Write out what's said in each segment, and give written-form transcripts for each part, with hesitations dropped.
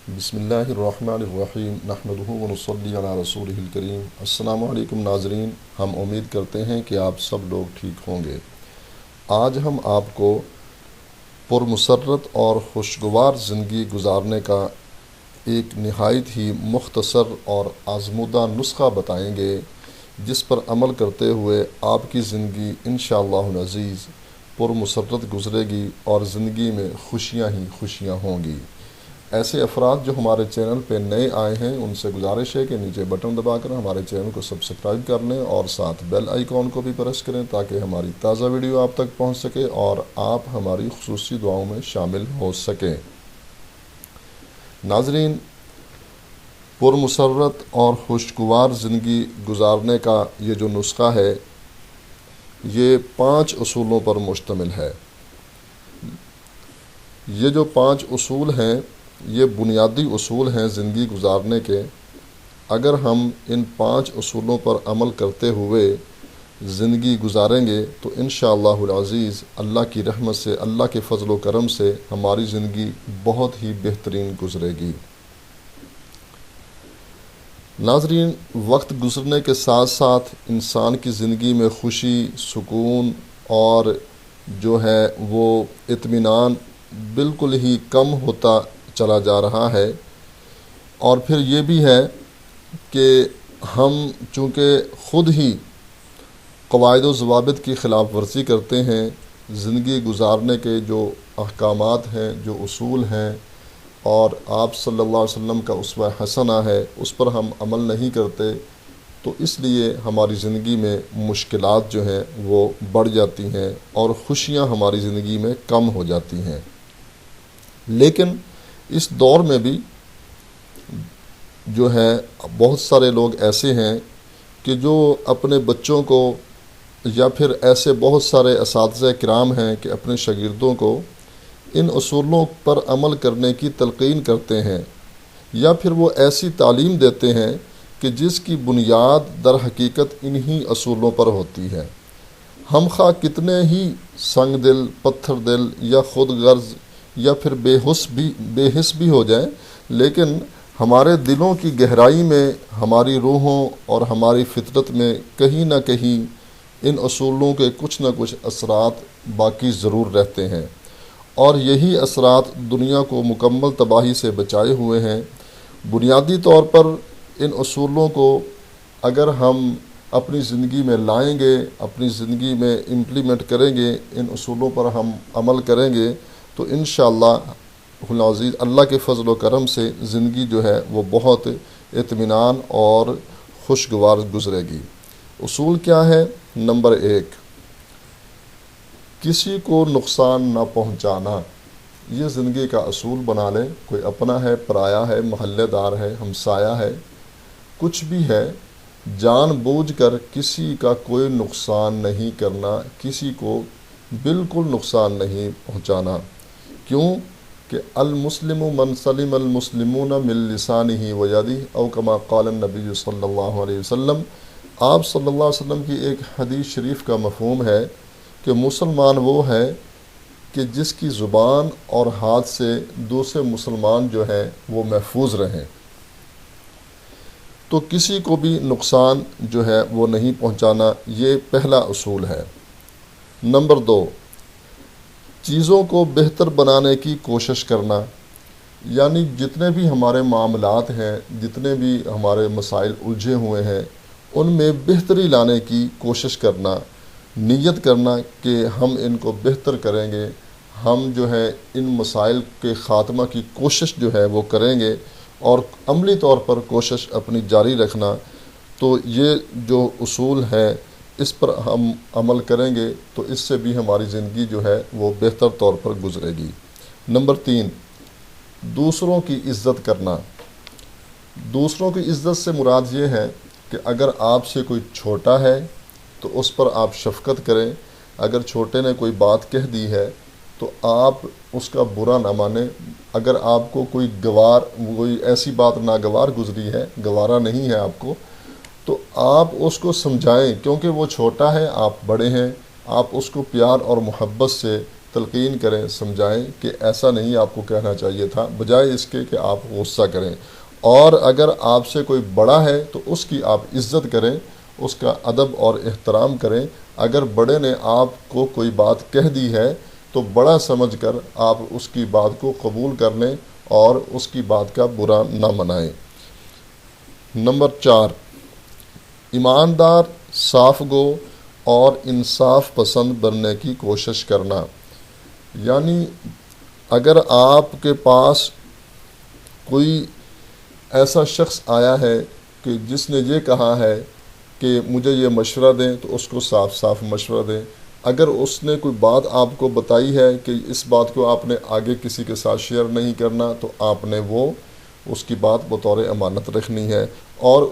بسم اللہ الرحمن الرحیم نحمدہ ونصلی علی رسولہ الکریم۔ السلام علیکم ناظرین، ہم امید کرتے ہیں کہ آپ سب لوگ ٹھیک ہوں گے۔ آج ہم آپ کو پرمسرت اور خوشگوار زندگی گزارنے کا ایک نہایت ہی مختصر اور آزمودہ نسخہ بتائیں گے، جس پر عمل کرتے ہوئے آپ کی زندگی انشاءاللہ العزیز پرمسرت گزرے گی اور زندگی میں خوشیاں ہی خوشیاں ہوں گی۔ ایسے افراد جو ہمارے چینل پہ نئے آئے ہیں، ان سے گزارش ہے کہ نیچے بٹن دبا کر ہمارے چینل کو سبسکرائب کر لیں اور ساتھ بیل آئیکن کو بھی پریس کریں تاکہ ہماری تازہ ویڈیو آپ تک پہنچ سکے اور آپ ہماری خصوصی دعاؤں میں شامل ہو سکیں۔ ناظرین، پرمسرت اور خوشگوار زندگی گزارنے کا یہ جو نسخہ ہے، یہ 5 اصولوں پر مشتمل ہے۔ یہ جو 5 اصول ہیں، یہ بنیادی اصول ہیں زندگی گزارنے کے۔ اگر ہم ان 5 اصولوں پر عمل کرتے ہوئے زندگی گزاریں گے تو انشاءاللہ العزیز اللہ کی رحمت سے، اللہ کے فضل و کرم سے ہماری زندگی بہت ہی بہترین گزرے گی۔ ناظرین، وقت گزرنے کے ساتھ ساتھ انسان کی زندگی میں خوشی، سکون اور جو ہے وہ اطمینان بالکل ہی کم ہوتا چلا جا رہا ہے۔ اور پھر یہ بھی ہے کہ ہم چونکہ خود ہی قواعد و ضوابط کی خلاف ورزی کرتے ہیں، زندگی گزارنے کے جو احکامات ہیں، جو اصول ہیں اور آپ صلی اللہ علیہ وسلم کا اسوہ حسنہ ہے، اس پر ہم عمل نہیں کرتے، تو اس لیے ہماری زندگی میں مشکلات جو ہیں وہ بڑھ جاتی ہیں اور خوشیاں ہماری زندگی میں کم ہو جاتی ہیں۔ لیکن اس دور میں بھی جو ہے بہت سارے لوگ ایسے ہیں کہ جو اپنے بچوں کو یا پھر ایسے بہت سارے اساتذہ کرام ہیں کہ اپنے شاگردوں کو ان اصولوں پر عمل کرنے کی تلقین کرتے ہیں، یا پھر وہ ایسی تعلیم دیتے ہیں کہ جس کی بنیاد در حقیقت انہی اصولوں پر ہوتی ہے۔ ہم خواہ کتنے ہی سنگ دل، پتھر دل یا خود غرض یا پھر بے حس بھی ہو جائیں، لیکن ہمارے دلوں کی گہرائی میں، ہماری روحوں اور ہماری فطرت میں کہیں نہ کہیں ان اصولوں کے کچھ نہ کچھ اثرات باقی ضرور رہتے ہیں، اور یہی اثرات دنیا کو مکمل تباہی سے بچائے ہوئے ہیں۔ بنیادی طور پر ان اصولوں کو اگر ہم اپنی زندگی میں لائیں گے، اپنی زندگی میں امپلیمنٹ کریں گے، ان اصولوں پر ہم عمل کریں گے تو انشاءاللہ العزیز اللہ کے فضل و کرم سے زندگی جو ہے وہ بہت اطمینان اور خوشگوار گزرے گی۔ اصول کیا ہے؟ نمبر 1، کسی کو نقصان نہ پہنچانا۔ یہ زندگی کا اصول بنا لیں، کوئی اپنا ہے، پرایا ہے، محلے دار ہے، ہمسایہ ہے، کچھ بھی ہے، جان بوجھ کر کسی کا کوئی نقصان نہیں کرنا، کسی کو بالکل نقصان نہیں پہنچانا۔ کیوں کہ المسلم من سلم المسلمون من لسانہ و یدہ، او کما قال النبی صلی اللہ علیہ وسلم۔ آپ صلی اللہ علیہ وسلم کی ایک حدیث شریف کا مفہوم ہے کہ مسلمان وہ ہے کہ جس کی زبان اور ہاتھ سے دوسرے مسلمان جو ہیں وہ محفوظ رہیں، تو کسی کو بھی نقصان جو ہے وہ نہیں پہنچانا، یہ پہلا اصول ہے۔ نمبر 2، چیزوں کو بہتر بنانے کی کوشش کرنا، یعنی جتنے بھی ہمارے معاملات ہیں، جتنے بھی ہمارے مسائل الجھے ہوئے ہیں، ان میں بہتری لانے کی کوشش کرنا، نیت کرنا کہ ہم ان کو بہتر کریں گے، ہم جو ہے ان مسائل کے خاتمہ کی کوشش جو ہے وہ کریں گے، اور عملی طور پر کوشش اپنی جاری رکھنا۔ تو یہ جو اصول ہے اس پر ہم عمل کریں گے تو اس سے بھی ہماری زندگی جو ہے وہ بہتر طور پر گزرے گی۔ نمبر 3، دوسروں کی عزت کرنا۔ دوسروں کی عزت سے مراد یہ ہے کہ اگر آپ سے کوئی چھوٹا ہے تو اس پر آپ شفقت کریں، اگر چھوٹے نے کوئی بات کہہ دی ہے تو آپ اس کا برا نہ مانیں، اگر آپ کو کوئی ایسی بات ناگوار گزری ہے، گوارا نہیں ہے آپ کو، تو آپ اس کو سمجھائیں، کیونکہ وہ چھوٹا ہے، آپ بڑے ہیں، آپ اس کو پیار اور محبت سے تلقین کریں، سمجھائیں کہ ایسا نہیں آپ کو کہنا چاہیے تھا، بجائے اس کے کہ آپ غصہ کریں۔ اور اگر آپ سے کوئی بڑا ہے تو اس کی آپ عزت کریں، اس کا ادب اور احترام کریں۔ اگر بڑے نے آپ کو کوئی بات کہہ دی ہے تو بڑا سمجھ کر آپ اس کی بات کو قبول کر لیں اور اس کی بات کا برا نہ منائیں۔ نمبر 4، ایماندار، صاف گو اور انصاف پسند بننے کی کوشش کرنا۔ یعنی اگر آپ کے پاس کوئی ایسا شخص آیا ہے کہ جس نے یہ کہا ہے کہ مجھے یہ مشورہ دیں، تو اس کو صاف صاف مشورہ دیں۔ اگر اس نے کوئی بات آپ کو بتائی ہے کہ اس بات کو آپ نے آگے کسی کے ساتھ شیئر نہیں کرنا، تو آپ نے اس کی بات بطور امانت رکھنی ہے، اور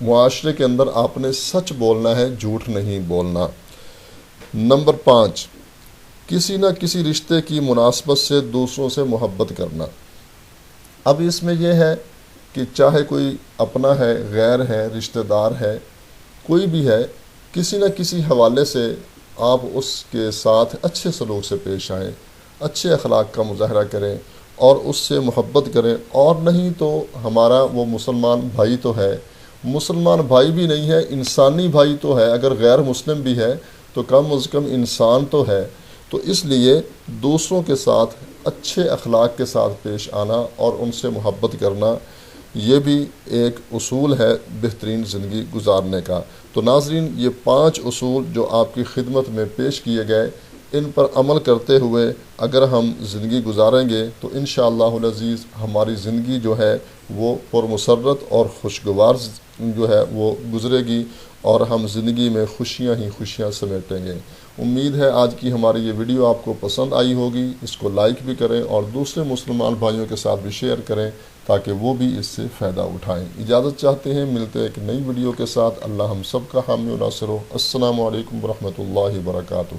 معاشرے کے اندر آپ نے سچ بولنا ہے، جھوٹ نہیں بولنا۔ نمبر 5، کسی نہ کسی رشتے کی مناسبت سے دوسروں سے محبت کرنا۔ اب اس میں یہ ہے کہ چاہے کوئی اپنا ہے، غیر ہے، رشتہ دار ہے، کوئی بھی ہے، کسی نہ کسی حوالے سے آپ اس کے ساتھ اچھے سلوک سے پیش آئیں، اچھے اخلاق کا مظاہرہ کریں اور اس سے محبت کریں۔ اور نہیں تو ہمارا وہ مسلمان بھائی تو ہے، مسلمان بھائی بھی نہیں ہے، انسانی بھائی تو ہے، اگر غیر مسلم بھی ہے تو کم از کم انسان تو ہے۔ تو اس لیے دوسروں کے ساتھ اچھے اخلاق کے ساتھ پیش آنا اور ان سے محبت کرنا، یہ بھی ایک اصول ہے بہترین زندگی گزارنے کا۔ تو ناظرین، یہ 5 اصول جو آپ کی خدمت میں پیش کیے گئے، ان پر عمل کرتے ہوئے اگر ہم زندگی گزاریں گے تو انشاءاللہ العزیز ہماری زندگی جو ہے وہ پرمسرت اور خوشگوار جو ہے وہ گزرے گی، اور ہم زندگی میں خوشیاں ہی خوشیاں سمیٹیں گے۔ امید ہے آج کی ہماری یہ ویڈیو آپ کو پسند آئی ہوگی، اس کو لائک بھی کریں اور دوسرے مسلمان بھائیوں کے ساتھ بھی شیئر کریں تاکہ وہ بھی اس سے فائدہ اٹھائیں۔ اجازت چاہتے ہیں، ملتے ہیں ایک نئی ویڈیو کے ساتھ۔ اللہ ہم سب کا حامی و ناصر ہو۔ السلام علیکم ورحمۃ اللہ وبرکاتہ۔